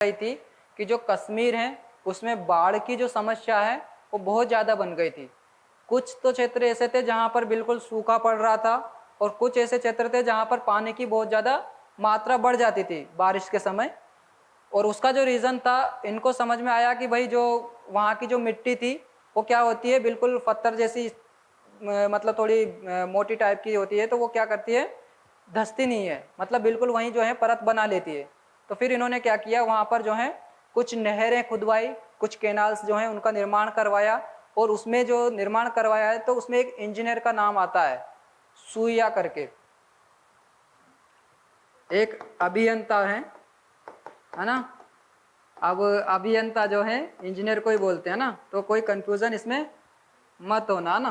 गई थी कि जो कश्मीर है उसमें बाढ़ की जो समस्या है वो बहुत ज़्यादा बन गई थी। कुछ तो क्षेत्र ऐसे थे जहाँ पर बिल्कुल सूखा पड़ रहा था और कुछ ऐसे क्षेत्र थे जहाँ पर पानी की बहुत ज़्यादा मात्रा बढ़ जाती थी बारिश के समय। और उसका जो रीज़न था, इनको समझ में आया कि भाई जो वहाँ की जो मिट्टी थी वो क्या होती है, बिल्कुल पत्थर जैसी, मतलब थोड़ी मोटी टाइप की होती है, तो वो क्या करती है, धंसती नहीं है, मतलब बिल्कुल वहीं जो है परत बना लेती है। तो फिर इन्होंने क्या किया, वहाँ पर जो है कुछ नहरें खुदवाई, कुछ कैनाल्स जो हैं उनका निर्माण करवाया। और उसमें जो निर्माण करवाया है तो उसमें एक इंजीनियर का नाम आता है, सुइया करके, एक अभियंता है ना। अब अभियंता जो है इंजीनियर को ही बोलते हैं ना, तो कोई कंफ्यूजन इसमें मत होना ना।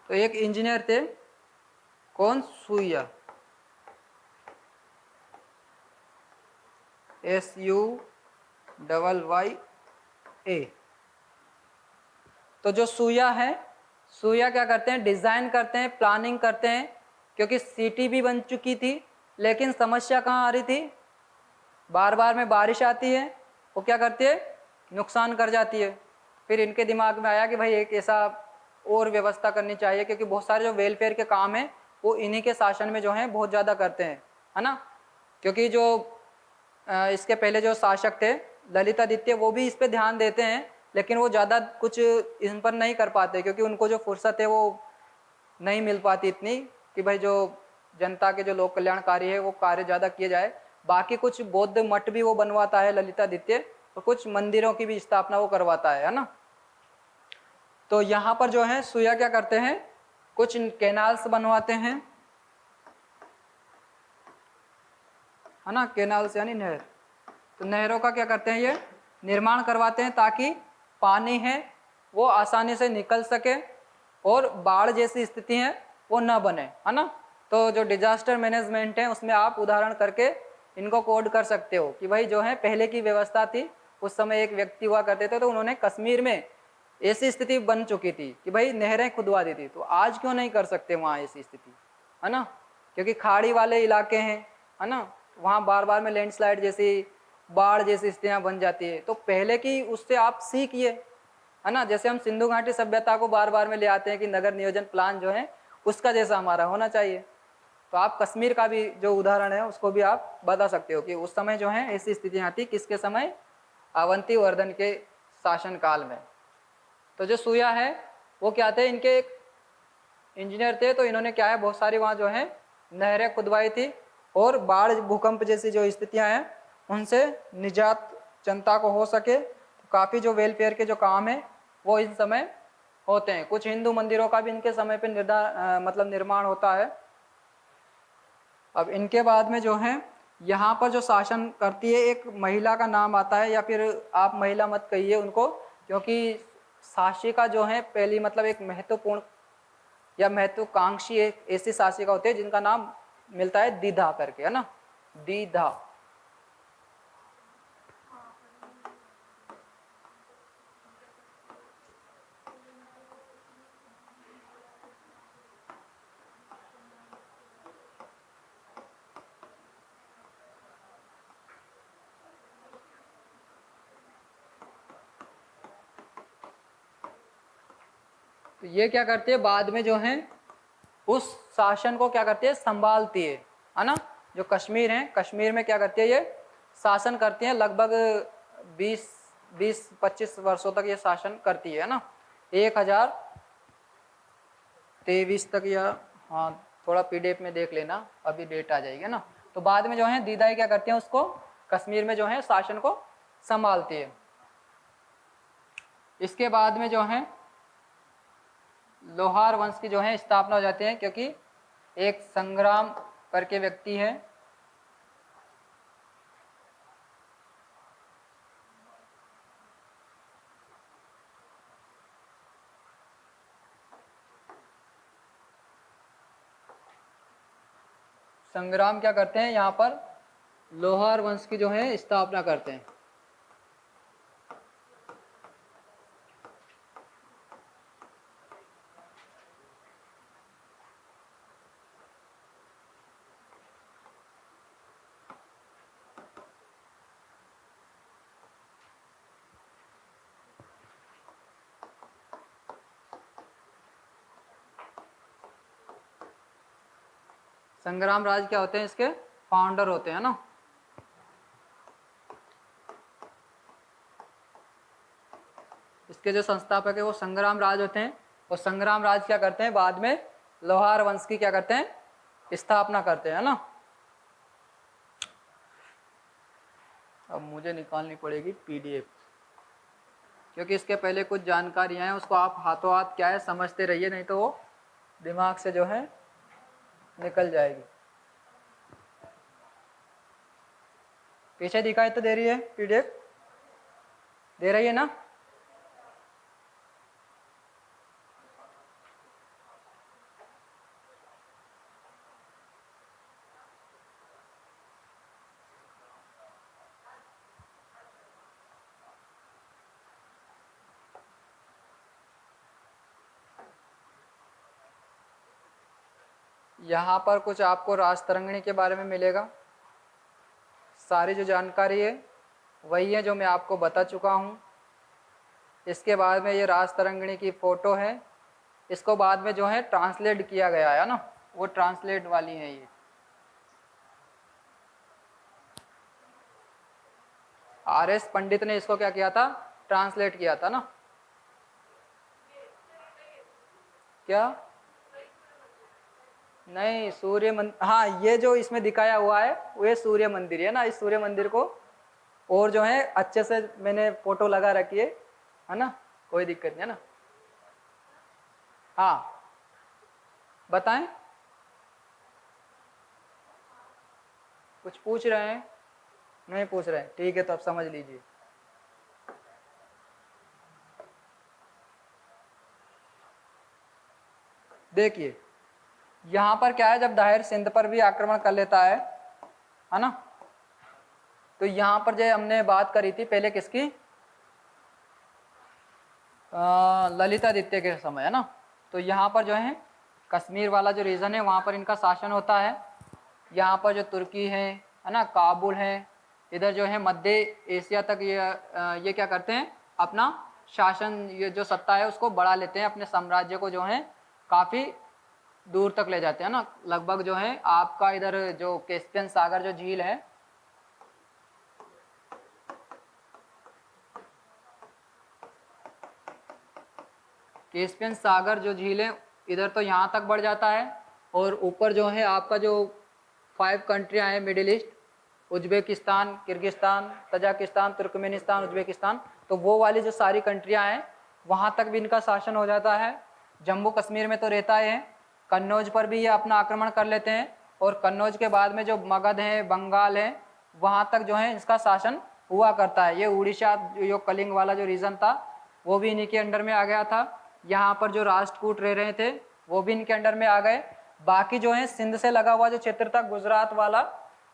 तो एक इंजीनियर थे, कौन, सुइया, SUYY। तो जो सुइया है, सुइया क्या करते हैं, डिज़ाइन करते हैं, प्लानिंग करते हैं, क्योंकि सिटी भी बन चुकी थी, लेकिन समस्या कहाँ आ रही थी, बार बार में बारिश आती है, वो क्या करती है, नुकसान कर जाती है। फिर इनके दिमाग में आया कि भाई एक ऐसा और व्यवस्था करनी चाहिए, क्योंकि बहुत सारे जो वेलफेयर के काम हैं वो इन्हीं के शासन में जो है बहुत ज़्यादा करते हैं, है ना। क्योंकि जो इसके पहले जो शासक थे ललितादित्य, वो भी इस पे ध्यान देते हैं, लेकिन वो ज़्यादा कुछ इन पर नहीं कर पाते, क्योंकि उनको जो फुर्सत है वो नहीं मिल पाती इतनी कि भाई जो जनता के जो लोक कल्याणकारी है वो कार्य ज़्यादा किए जाए। बाकी कुछ बौद्ध मठ भी वो बनवाता है ललितादित्य, और कुछ मंदिरों की भी स्थापना वो करवाता है ना। तो यहाँ पर जो है सुया क्या करते हैं, कुछ कैनाल्स बनवाते हैं, है ना, कैनाल्स यानी नहर। तो नहरों का क्या करते हैं, ये निर्माण करवाते हैं ताकि पानी है वो आसानी से निकल सके और बाढ़ जैसी स्थिति है वो न बने, है ना। तो जो डिजास्टर मैनेजमेंट है उसमें आप उदाहरण करके इनको कोड कर सकते हो कि भाई जो है पहले की व्यवस्था थी, उस समय एक व्यक्ति हुआ करते थे, तो उन्होंने कश्मीर में ऐसी स्थिति बन चुकी थी कि भाई नहरें खुदवा दी थी, तो आज क्यों नहीं कर सकते वहाँ ऐसी स्थिति, है ना। क्योंकि खाड़ी वाले इलाके हैं, है ना, वहाँ बार बार में लैंडस्लाइड जैसी, बाढ़ जैसी स्थितियाँ बन जाती है। तो पहले की उससे आप सीखिए, है ना। जैसे हम सिंधु घाटी सभ्यता को बार बार में ले आते हैं कि नगर नियोजन प्लान जो है उसका जैसा हमारा होना चाहिए। तो आप कश्मीर का भी जो उदाहरण है उसको भी आप बता सकते हो कि उस समय जो है ऐसी स्थितियाँ थी, किसके समय, अवंती वर्धन के शासन काल में। तो जो सुया है वो क्या थे, इनके एक इंजीनियर थे, तो इन्होंने क्या है बहुत सारी वहाँ जो है नहरें खुदवाई थी, और बाढ़ भूकंप जैसी जो स्थितियाँ हैं उनसे निजात जनता को हो सके। तो काफ़ी जो वेलफेयर के जो काम है वो इस समय होते हैं। कुछ हिंदू मंदिरों का भी इनके समय पे मतलब निर्माण होता है। अब इनके बाद में जो है यहाँ पर जो शासन करती है एक महिला का नाम आता है, या फिर आप महिला मत कहिए उनको, क्योंकि शासिका जो है पहली, मतलब एक महत्वपूर्ण या महत्वाकांक्षी एक ऐसी शासिका होती है जिनका नाम मिलता है दीधा करके, है ना, दीधा। तो ये क्या करती है, बाद में जो है उस शासन को क्या करती है, संभालती है ना। जो कश्मीर है, कश्मीर में क्या करती है, ये शासन करती है, लगभग 20-25 वर्षों तक ये शासन करती है ना, 1023 तक, या हाँ थोड़ा PDF में देख लेना, अभी डेट आ जाएगी ना। तो बाद में जो है दीदाई क्या करती है, उसको कश्मीर में जो है शासन को संभालती है। इसके बाद में जो है लोहार वंश की जो है स्थापना हो जाती है, क्योंकि एक संग्राम करके व्यक्ति है, संग्राम क्या करते हैं, यहाँ पर लोहार वंश की जो है स्थापना करते हैं। संग्राम राज क्या होते हैं, इसके फाउंडर होते हैं ना। इसके जो संस्थापक है वो संग्राम राज होते हैं। और संग्राम राज क्या करते हैं, बाद में लोहार वंश की क्या करते हैं, स्थापना करते हैं ना। अब मुझे निकालनी पड़ेगी पीडीएफ, क्योंकि इसके पहले कुछ जानकारियां हैं, उसको आप हाथों हाथ क्या है समझते रहिए, नहीं तो वो दिमाग से जो है निकल जाएगी। पीछे दिखाई तो दे रही है पीडीएफ, दे रही है ना। यहाँ पर कुछ आपको राजतरंगिणी के बारे में मिलेगा। सारी जो जानकारी है वही है जो मैं आपको बता चुका हूँ। इसके बाद में ये राजतरंगिणी की फ़ोटो है, इसको बाद में जो है ट्रांसलेट किया गया है ना, वो ट्रांसलेट वाली है ये। आर.एस. पंडित ने इसको क्या किया था, ट्रांसलेट किया था ना। क्या नहीं, सूर्य मंदिर, हाँ ये जो इसमें दिखाया हुआ है वो ये सूर्य मंदिर है ना। इस सूर्य मंदिर को और जो है अच्छे से मैंने फोटो लगा रखी है ना, कोई दिक्कत नहीं है ना। हाँ बताएं, कुछ पूछ रहे हैं, नहीं पूछ रहे हैं, ठीक है तो आप समझ लीजिए। देखिए यहाँ पर क्या है, जब दाहिर सिंध पर भी आक्रमण कर लेता है ना, तो यहाँ पर जो हमने बात करी थी पहले किसकी, ललितादित्य के समय है ना। तो यहाँ पर जो है कश्मीर वाला जो रीजन है वहाँ पर इनका शासन होता है। यहाँ पर जो तुर्की है ना, काबुल है, इधर जो है मध्य एशिया तक ये क्या करते हैं, अपना शासन, ये जो सत्ता है उसको बढ़ा लेते हैं, अपने साम्राज्य को जो है काफ़ी दूर तक ले जाते हैं ना। लगभग जो है आपका इधर जो कैस्पियन सागर जो झील है, कैस्पियन सागर जो झील है इधर तो यहाँ तक बढ़ जाता है। और ऊपर जो है आपका जो 5 कंट्रियाँ हैं middle east, Uzbekistan, Kyrgyzstan, Tajikistan, Turkmenistan, Uzbekistan, तो वो वाली जो सारी कंट्रियाँ हैं वहाँ तक भी इनका शासन हो जाता है। जम्मू कश्मीर में तो रहता है, कन्नौज पर भी ये अपना आक्रमण कर लेते हैं। और कन्नौज के बाद में जो मगध है, बंगाल है, वहाँ तक जो है इसका शासन हुआ करता है। ये उड़ीसा जो कलिंग वाला जो रीजन था वो भी इन्हीं के अंडर में आ गया था। यहाँ पर जो राष्ट्रकूट रह रहे थे वो भी इनके अंडर में आ गए। बाकी जो है सिंध से लगा हुआ जो क्षेत्र था गुजरात वाला,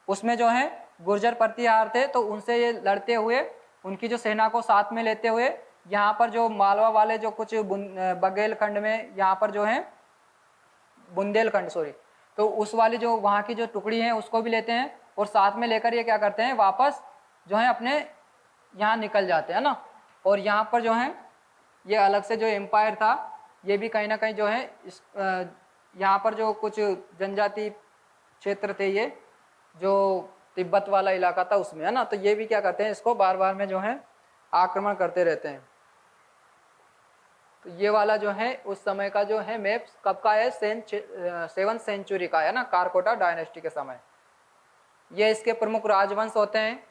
उसमें जो है गुर्जर प्रतिहार थे, तो उनसे ये लड़ते हुए उनकी जो सेना को साथ में लेते हुए यहाँ पर जो मालवा वाले जो कुछ बघेलखंड में, यहाँ पर जो है बुंदेलखंड सॉरी, तो उस वाली जो वहाँ की जो टुकड़ी है उसको भी लेते हैं और साथ में लेकर ये क्या करते हैं, वापस जो है अपने यहाँ निकल जाते हैं ना। और यहाँ पर जो है ये अलग से जो एम्पायर था ये भी कहीं ना कहीं जो है इस यहाँ पर जो कुछ जनजाति क्षेत्र थे, ये जो तिब्बत वाला इलाका था उसमें है ना, तो ये भी क्या करते हैं, इसको बार बार में जो है आक्रमण करते रहते हैं। तो ये वाला जो है उस समय का जो है मैप कब का है, 7th सेंचुरी का है ना, कारकोटा डायनेस्टी के समय। ये इसके प्रमुख राजवंश होते हैं।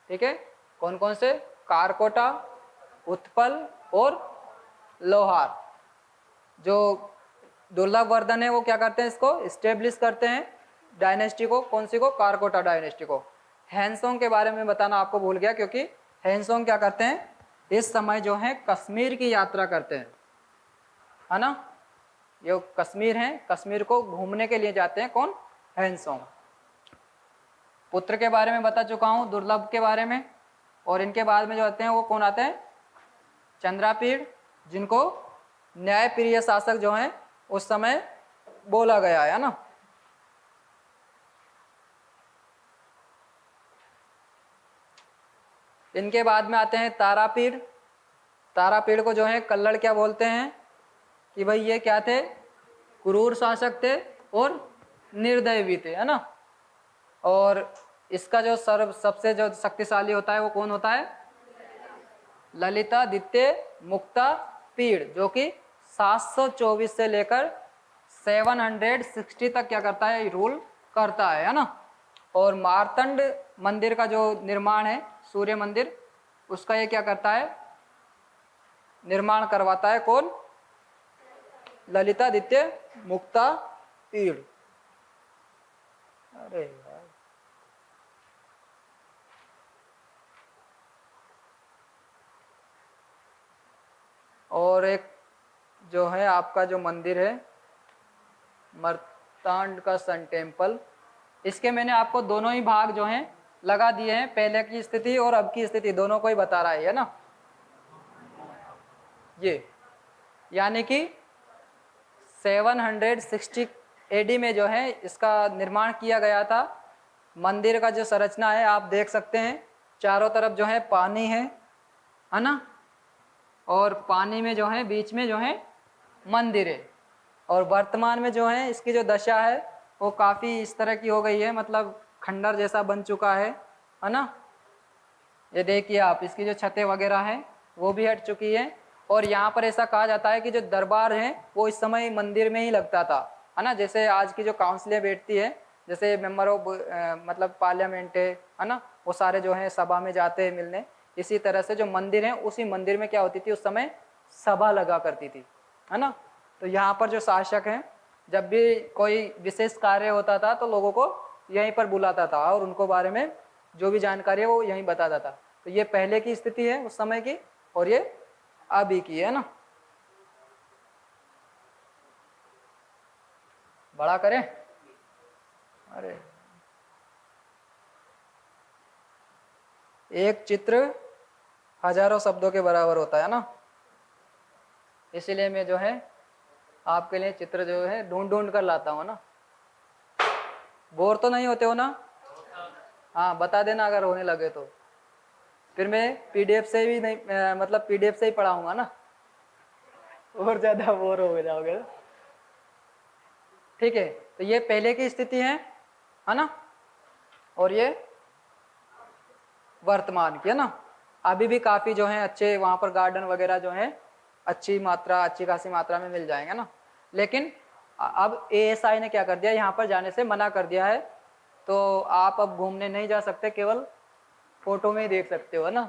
ठीक है, कौन कौन से, कारकोटा, उत्पल और लोहार। जो दुर्लभ वर्धन है वो क्या करते हैं, इसको स्टेब्लिश करते हैं डायनेस्टी को, कौन सी को, कारकोटा डायनेस्टी को। हैंसोंग के बारे में बताना आपको भूल गया, क्योंकि हैंसोंग क्या करते हैं, इस समय जो है कश्मीर की यात्रा करते हैं है ना। ये कश्मीर है, कश्मीर को घूमने के लिए जाते हैं, कौन, हैंसोंग। पुत्र के बारे में बता चुका हूँ, दुर्लभ के बारे में। और इनके बाद में जो आते हैं वो कौन आते हैं, चंद्रापीड़, जिनको न्यायप्रिय शासक जो हैं उस समय बोला गया है ना। इनके बाद में आते हैं तारापीड़। तारापीड़ को जो है कल्लड़ क्या बोलते हैं, कि भाई ये क्या थे, क्रूर शासक थे और निर्दय भी थे, है ना। और इसका जो सबसे जो शक्तिशाली होता है वो कौन होता है, ललितादित्य मुक्ता पीड़, जो कि 724 से लेकर 760 तक क्या करता है, रूल करता है ना। और मार्तंड मंदिर का जो निर्माण है, सूर्य मंदिर, उसका ये क्या करता है, निर्माण करवाता है कौन, ललितादित्य मुक्ता पीड़। अरे यार, और एक जो है आपका जो मंदिर है मर्तांड का सन टेम्पल, इसके मैंने आपको दोनों ही भाग जो हैं लगा दिए हैं, पहले की स्थिति और अब की स्थिति दोनों को ही बता रहा है ना। ये यानी कि 760 एडी में जो है इसका निर्माण किया गया था। मंदिर का जो संरचना है आप देख सकते हैं, चारों तरफ जो है पानी है ना, और पानी में जो है बीच में जो है मंदिर है। और वर्तमान में जो है इसकी जो दशा है वो काफ़ी इस तरह की हो गई है, मतलब खंडर जैसा बन चुका है ना। ये देखिए आप, इसकी जो छतें वगैरह हैं वो भी हट चुकी है। और यहाँ पर ऐसा कहा जाता है कि जो दरबार है वो इस समय मंदिर में ही लगता था, है ना। जैसे आज की जो काउंसिलें बैठती है, जैसे मेंबर ऑफ मतलब पार्लियामेंट है ना, वो सारे जो हैं सभा में जाते हैं मिलने, इसी तरह से जो मंदिर है उसी मंदिर में क्या होती थी उस समय, सभा लगा करती थी, है ना। तो यहाँ पर जो शासक हैं जब भी कोई विशेष कार्य होता था तो लोगों को यहीं पर बुलाता था और उनको बारे में जो भी जानकारी है वो यहीं बताता था। तो ये पहले की स्थिति है उस समय की, और ये अभी की है ना। बड़ा करें, अरे एक चित्र हजारों शब्दों के बराबर होता है ना, इसीलिए मैं जो है आपके लिए चित्र जो है ढूंढ ढूंढ कर लाता हूँ ना। बोर तो नहीं होते हो ना? हाँ बता देना अगर होने लगे तो, फिर मैं पीडीएफ से भी नहीं मतलब पीडीएफ से ही पढ़ाऊंगा ना, और ज़्यादा बोर हो जाओगे। ठीक है, तो ये पहले की स्थिति है ना, और ये वर्तमान की है ना। अभी भी काफ़ी जो है अच्छे वहाँ पर गार्डन वगैरह जो है अच्छी खासी मात्रा में मिल जाएंगे ना। लेकिन अब एएसआई ने क्या कर दिया, यहाँ पर जाने से मना कर दिया है, तो आप अब घूमने नहीं जा सकते, केवल फोटो में ही देख सकते हो ना।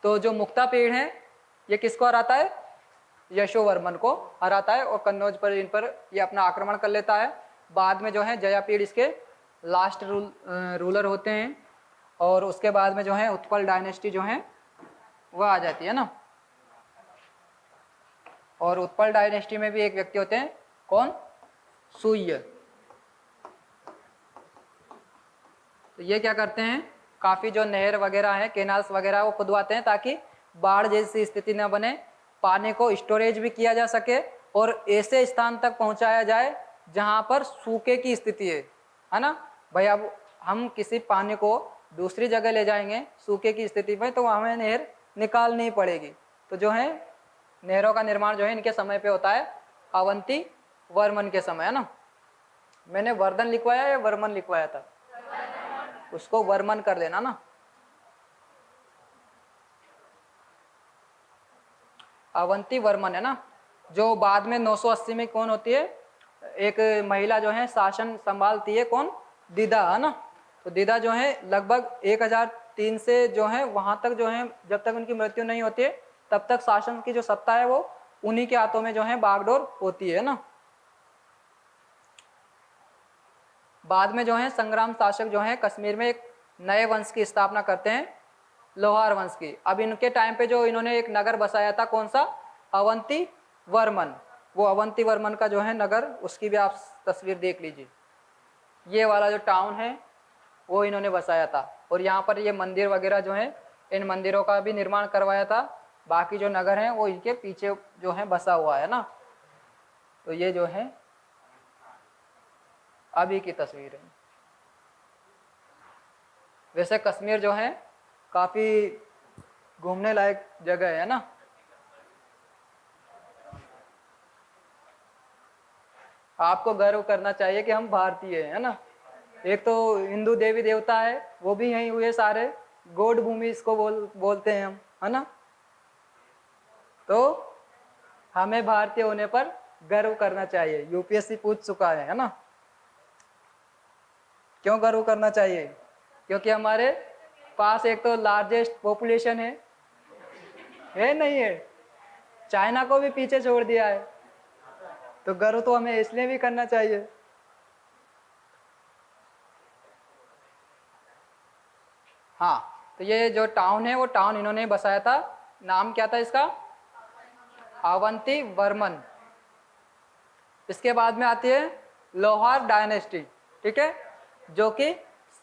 तो जो मुक्ता पेड़ है ये किसको हराता है, यशोवर्मन को हराता है, और कन्नौज पर इन पर ये अपना आक्रमण कर लेता है। बाद में जो है जयापीड़ इसके लास्ट रूलर होते हैं, और उसके बाद में जो है उत्पल डायनेस्टी जो है वह आ जाती है ना। और उत्पल डायनेस्टी में भी एक व्यक्ति होते हैं, कौन, सूर्य। तो ये क्या करते हैं, काफ़ी जो नहर वगैरह है, केनाल्स वगैरह वो खुदवाते हैं ताकि बाढ़ जैसी स्थिति न बने, पानी को स्टोरेज भी किया जा सके और ऐसे स्थान तक पहुंचाया जाए जहां पर सूखे की स्थिति है ना। भाई अब हम किसी पानी को दूसरी जगह ले जाएंगे सूखे की स्थिति में, तो हमें नहर निकालनी पड़ेगी। तो जो है नहरों का निर्माण जो है इनके समय पे होता है, अवंती वर्मन के समय, है ना। मैंने वर्धन लिखवाया या वर्मन लिखवाया था, उसको वर्मन कर देना ना। अवंती वर्मन है ना, जो बाद में 980 में कौन होती है, एक महिला जो है शासन संभालती है, कौन, दीदा, है ना। तो दीदा जो है लगभग 1003 से जो है वहां तक जो है जब तक उनकी मृत्यु नहीं होती है तब तक शासन की जो सत्ता है वो उन्हीं के हाथों में जो है बागडोर होती है ना। बाद में जो है संग्राम शासक जो है कश्मीर में एक नए वंश की स्थापना करते हैं, लोहार वंश की। अब इनके टाइम पे जो इन्होंने एक नगर बसाया था, कौन सा, अवंती वर्मन। वो अवंती वर्मन का जो है नगर, उसकी भी आप तस्वीर देख लीजिए। ये वाला जो टाउन है वो इन्होंने बसाया था, और यहाँ पर ये मंदिर वगैरह जो है इन मंदिरों का भी निर्माण करवाया था। बाकी जो नगर हैं वो इनके पीछे जो है बसा हुआ है ना। तो ये जो है अभी की तस्वीर है। वैसे कश्मीर जो है काफ़ी घूमने लायक जगह है ना। आपको गर्व करना चाहिए कि हम भारतीय हैं, है ना। एक तो हिंदू देवी देवता है, वो भी यहीं हुए सारे, गौड़ भूमि इसको बोलते हैं हम, है ना। तो हमें भारतीय होने पर गर्व करना चाहिए। यूपीएससी पूछ चुका है ना। क्यों गर्व करना चाहिए? क्योंकि हमारे पास एक तो लार्जेस्ट पॉपुलेशन है नहीं है, चाइना को भी पीछे छोड़ दिया है, तो गर्व तो हमें इसलिए भी करना चाहिए। हाँ, तो ये जो टाउन है वो टाउन इन्होंने बसाया था, नाम क्या था इसका? अवंती वर्मन। इसके बाद में आती है लोहार डायनेस्टी, ठीक है, जो कि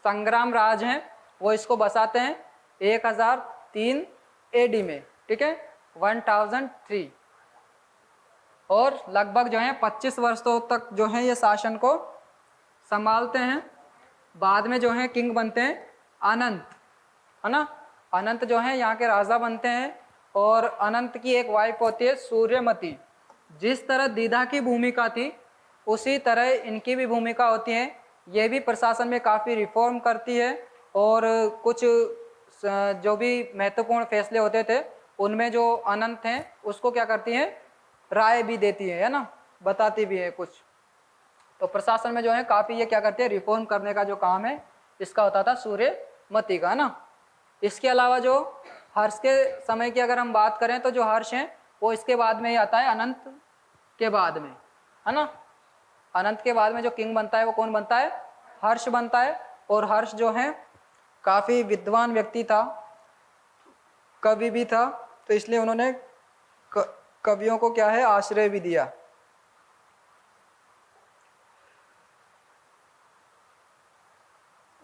संग्राम राज हैं, वो इसको बसाते हैं 1003 एडी में, ठीक है, 1003। और लगभग जो है 25 वर्षों तक जो है ये शासन को संभालते हैं। बाद में जो है किंग बनते हैं अनंत, है ना। अनंत जो है यहाँ के राजा बनते हैं। और अनंत की एक वाइफ होती है सूर्यमती। जिस तरह दीदा की भूमिका थी उसी तरह इनकी भी भूमिका होती है। ये भी प्रशासन में काफ़ी रिफॉर्म करती है और कुछ जो भी महत्वपूर्ण फैसले होते थे उनमें जो अनंत हैं उसको क्या करती हैं, राय भी देती है ना, बताती भी है कुछ। तो प्रशासन में जो है काफ़ी ये क्या करती है, रिफॉर्म करने का जो काम है इसका होता था सूर्यमती का, ना। इसके अलावा जो हर्ष के समय की अगर हम बात करें तो जो हर्ष है वो इसके बाद में ही आता है, अनंत के बाद में, है ना। अनंत के बाद में जो किंग बनता है वो कौन बनता है? हर्ष बनता है। और हर्ष जो है काफ़ी विद्वान व्यक्ति था, कवि भी था, तो इसलिए उन्होंने कवियों को क्या है, आश्रय भी दिया।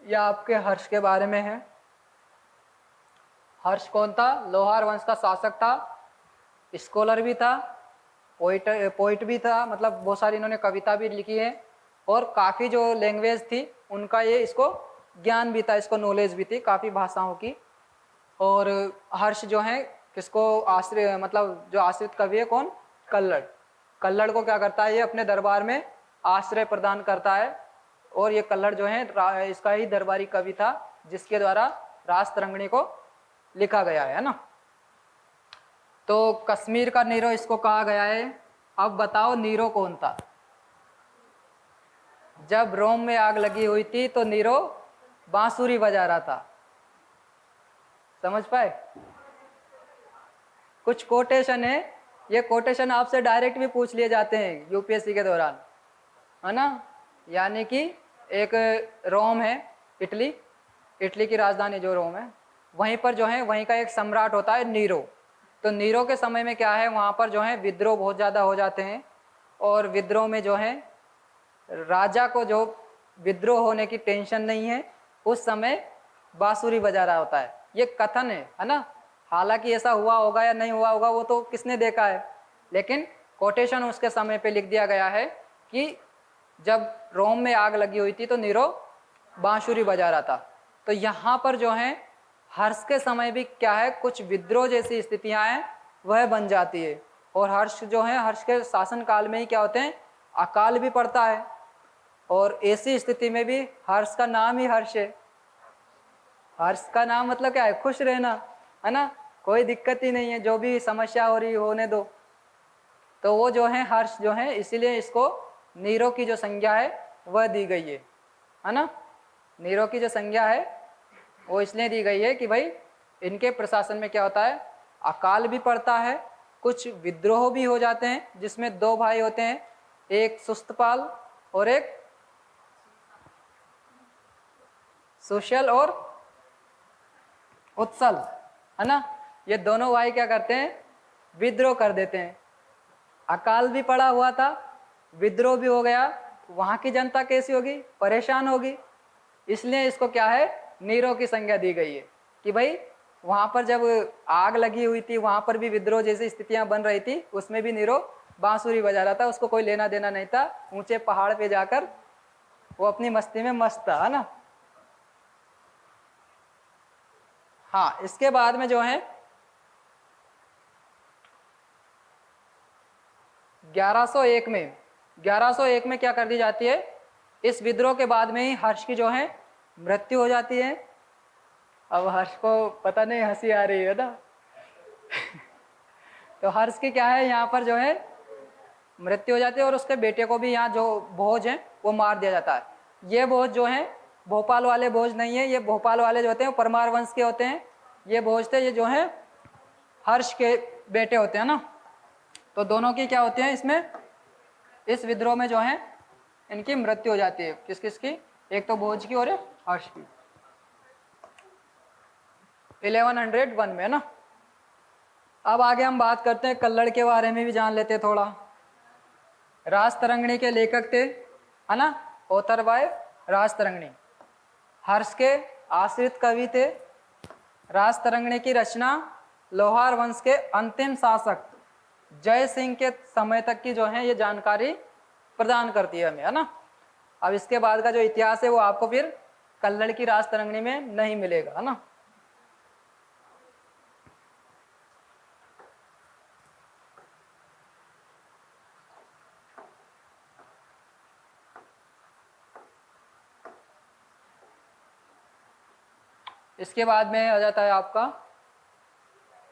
यह आपके हर्ष के बारे में है। हर्ष कौन था? लोहार वंश का शासक था, स्कॉलर भी था, पोइट भी था, मतलब बहुत सारी इन्होंने कविता भी लिखी है। और काफ़ी जो लैंग्वेज थी उनका ये इसको ज्ञान भी था, इसको नॉलेज भी थी काफ़ी भाषाओं की। और हर्ष जो है किसको आश्रय, मतलब जो आश्रित कवि है कौन? कल्लड़। कल्लड़ को क्या करता है, ये अपने दरबार में आश्रय प्रदान करता है। और ये कल्लड़ जो है इसका ही दरबारी कवि था जिसके द्वारा रासतरंगिणी को लिखा गया है ना। तो कश्मीर का नीरो इसको कहा गया है। अब बताओ नीरो कौन था? जब रोम में आग लगी हुई थी तो नीरो बांसुरी बजा रहा था। समझ पाए? कुछ कोटेशन है, ये कोटेशन आपसे डायरेक्ट भी पूछ लिए जाते हैं यूपीएससी के दौरान, है ना। यानी कि एक रोम है, इटली की राजधानी जो रोम है, वहीं पर जो है वहीं का एक सम्राट होता है नीरो। तो नीरो के समय में क्या है, वहाँ पर जो है विद्रोह बहुत ज़्यादा हो जाते हैं। और विद्रोह में जो है राजा को जो विद्रोह होने की टेंशन नहीं है, उस समय बांसुरी बजा रहा होता है। ये कथन है ना। हालांकि ऐसा हुआ होगा या नहीं हुआ होगा वो तो किसने देखा है, लेकिन कोटेशन उसके समय पे लिख दिया गया है कि जब रोम में आग लगी हुई थी तो नीरो बांसुरी बजा रहा था। तो यहाँ पर जो है हर्ष के समय भी क्या है, कुछ विद्रोह जैसी स्थितियाँ हैं वह बन जाती है। और हर्ष जो है, हर्ष के शासन काल में ही क्या होते हैं, अकाल भी पड़ता है। और ऐसी स्थिति में भी हर्ष का नाम ही हर्ष है। हर्ष का नाम मतलब क्या है, खुश रहना, है ना। कोई दिक्कत ही नहीं है, जो भी समस्या हो रही होने दो। तो वो जो है हर्ष जो है, इसीलिए इसको नीरो की जो संज्ञा है वह दी गई है ना। नीरो की जो संज्ञा है वो इसलिए दी गई है कि भाई इनके प्रशासन में क्या होता है, अकाल भी पड़ता है, कुछ विद्रोह भी हो जाते हैं, जिसमें दो भाई होते हैं, एक सुस्तपाल और एक सुशल और उत्सल, है ना। ये दोनों भाई क्या करते हैं, विद्रोह कर देते हैं। अकाल भी पड़ा हुआ था, विद्रोह भी हो गया, वहाँ की जनता कैसी होगी, परेशान होगी। इसलिए इसको क्या है, नीरो की संज्ञा दी गई है कि भाई वहाँ पर जब आग लगी हुई थी वहाँ पर भी विद्रोह जैसी स्थितियाँ बन रही थी, उसमें भी नीरो बांसुरी बजा रहा था, उसको कोई लेना देना नहीं था। ऊंचे पहाड़ पे जाकर वो अपनी मस्ती में मस्त था, है ना। हाँ, इसके बाद में जो है 1101 में 1101 में क्या कर दी जाती है, इस विद्रोह के बाद में ही हर्ष की जो है मृत्यु हो जाती है। अब हर्ष को पता नहीं हंसी आ रही है ना तो हर्ष की क्या है, यहाँ पर जो है मृत्यु हो जाती है और उसके बेटे को भी यहाँ जो भोज है वो मार दिया जाता है। ये भोज जो है भोपाल वाले भोज नहीं है, ये भोपाल वाले जो होते हैं वो परमार वंश के होते हैं। ये भोज थे, ये जो है हर्ष के बेटे होते हैं ना। तो दोनों की क्या होती है इसमें, इस विद्रोह में जो है इनकी मृत्यु हो जाती है। किस किस की, एक तो भोज की और एक हर्ष की। 1101 में ना। अब आगे हम बात करते हैं कल्लड़ के बारे में भी जान लेते हैं थोड़ा। राजतरंगिणी के लेखक थे, है ना, ऑथर बाय राजतरंगिणी। हर्ष के आश्रित कवि थे। राजतरंगिणी की रचना लोहार वंश के अंतिम शासक जय सिंह के समय तक की जो है ये जानकारी प्रदान करती है हमें, है ना। अब इसके बाद का जो इतिहास है वो आपको फिर कल्लड़ की राजतरंगिणी में नहीं मिलेगा, है ना। इसके बाद में आ जाता है आपका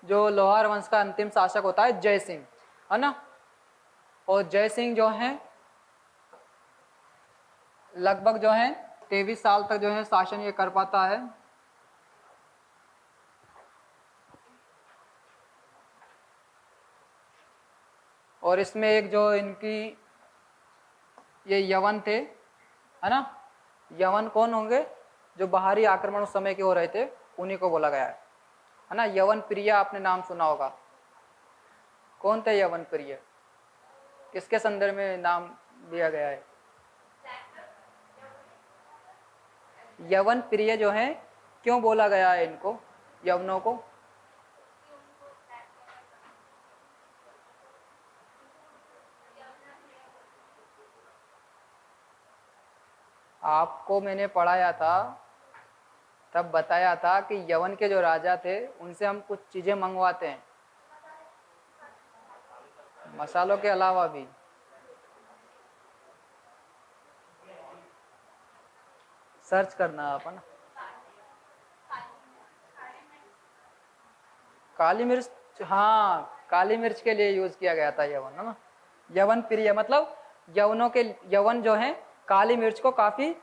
जो लोहार वंश का अंतिम शासक होता है जय सिंह, है ना। और जय सिंह जो है लगभग जो है 23 साल तक जो है शासन ये कर पाता है। और इसमें एक जो इनकी ये यवन थे, है ना। यवन कौन होंगे, जो बाहरी आक्रमण उस समय के हो रहे थे उन्हीं को बोला गया है ना। यवन प्रिय आपने नाम सुना होगा। कौन थे यवन प्रिय, किसके संदर्भ में नाम दिया गया है। यवन प्रिय जो है क्यों बोला गया है इनको, यवनों को। आपको मैंने पढ़ाया था तब बताया था कि यवन के जो राजा थे उनसे हम कुछ चीजें मंगवाते हैं, मसालों के अलावा भी। सर्च करना आप, है ना। काली मिर्च, हाँ काली मिर्च के लिए यूज किया गया था यवन, है ना। यवन प्रिय मतलब यवनों के, यवन जो है काली मिर्च को काफी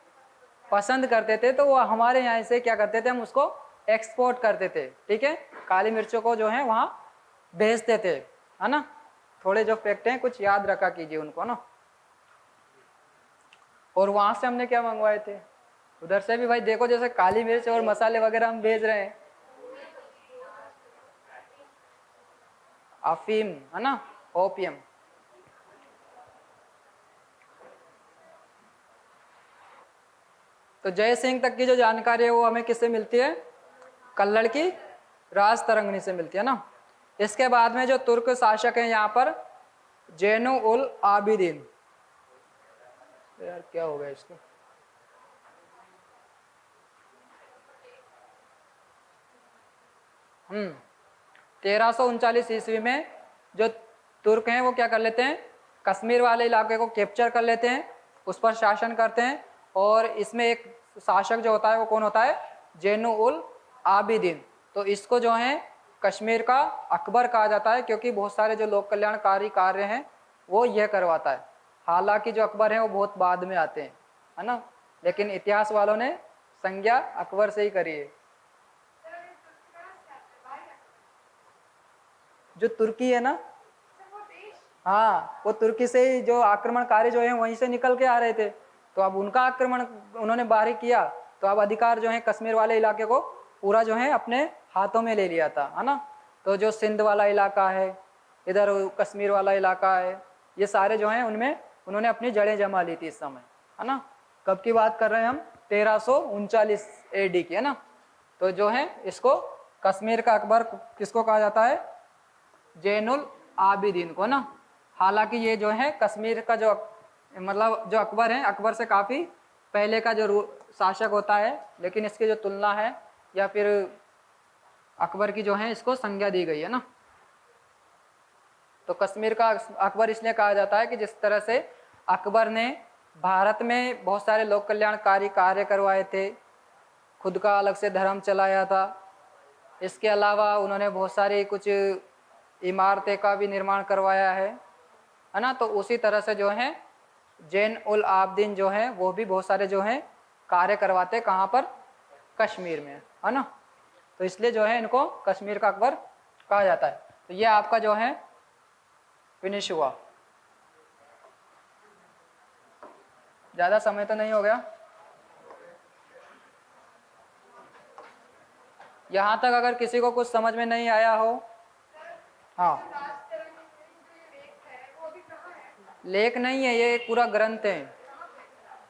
पसंद करते थे, तो वो हमारे यहाँ से क्या करते थे, हम उसको एक्सपोर्ट करते थे, ठीक है। काली मिर्चों को जो है वहाँ भेजते थे, है ना। थोड़े जो फैक्ट हैं कुछ याद रखा कीजिए उनको ना। और वहां से हमने क्या मंगवाए थे, उधर से भी भाई देखो, जैसे काली मिर्च और मसाले वगैरह हम भेज रहे हैं। अफीम, है ना, ओपियम। तो जय सिंह तक की जो जानकारी है वो हमें किससे मिलती है, कल्लड़ की राजतरंगिणी से मिलती है ना। इसके बाद में जो तुर्क शासक हैं यहाँ पर जैनु उल आबिदीन, यार क्या हो गया इसको, 1339 ईस्वी में जो तुर्क हैं वो क्या कर लेते हैं, कश्मीर वाले इलाके को कैप्चर कर लेते हैं, उस पर शासन करते हैं। और इसमें एक शासक जो होता है वो कौन होता है, जैनु उल आबिदीन। तो इसको जो है कश्मीर का अकबर कहा जाता है, क्योंकि बहुत सारे जो लोक कल्याणकारी कार्य हैं वो यह करवाता है। हालांकि जो अकबर हैं वो बहुत बाद में आते हैं, है ना, लेकिन इतिहास वालों ने संज्ञा अकबर से ही करी है। जो तुर्की है ना, हाँ वो तुर्की से ही जो आक्रमणकारी जो है वहीं से निकल के आ रहे थे, तो अब उनका आक्रमण उन्होंने बाहरी किया, तो अब अधिकार जो है कश्मीर वाले इलाके को पूरा जो है अपने हाथों में ले लिया था, है ना। तो जो सिंध वाला इलाका है, इधर कश्मीर वाला इलाका है, ये सारे जो हैं उनमें उन्होंने अपनी जड़ें जमा ली थी इस समय, है ना। कब की बात कर रहे हैं हम, 1339 AD की, है ना। तो जो है इसको कश्मीर का अकबर किसको कहा जाता है, जैनुल आबिदीन को ना। हालांकि ये जो है कश्मीर का जो मतलब जो अकबर है, अकबर से काफ़ी पहले का जो शासक होता है, लेकिन इसकी जो तुलना है या फिर अकबर की जो है इसको संज्ञा दी गई है ना। तो कश्मीर का अकबर इसलिए कहा जाता है कि जिस तरह से अकबर ने भारत में बहुत सारे लोक कल्याणकारी कार्य करवाए थे, खुद का अलग से धर्म चलाया था। इसके अलावा उन्होंने बहुत सारी कुछ इमारतें का भी निर्माण करवाया है ना। तो उसी तरह से जो है जैन उल आबदीन जो है वो भी बहुत सारे जो हैं कार्य करवाते, कहाँ पर, कश्मीर में, है ना। तो इसलिए जो है इनको कश्मीर का अकबर कहा जाता है। तो ये आपका जो है फिनिश हुआ। ज़्यादा समय तो नहीं हो गया? यहाँ तक अगर किसी को कुछ समझ में नहीं आया हो। हाँ, लेख नहीं है, ये पूरा ग्रंथ है।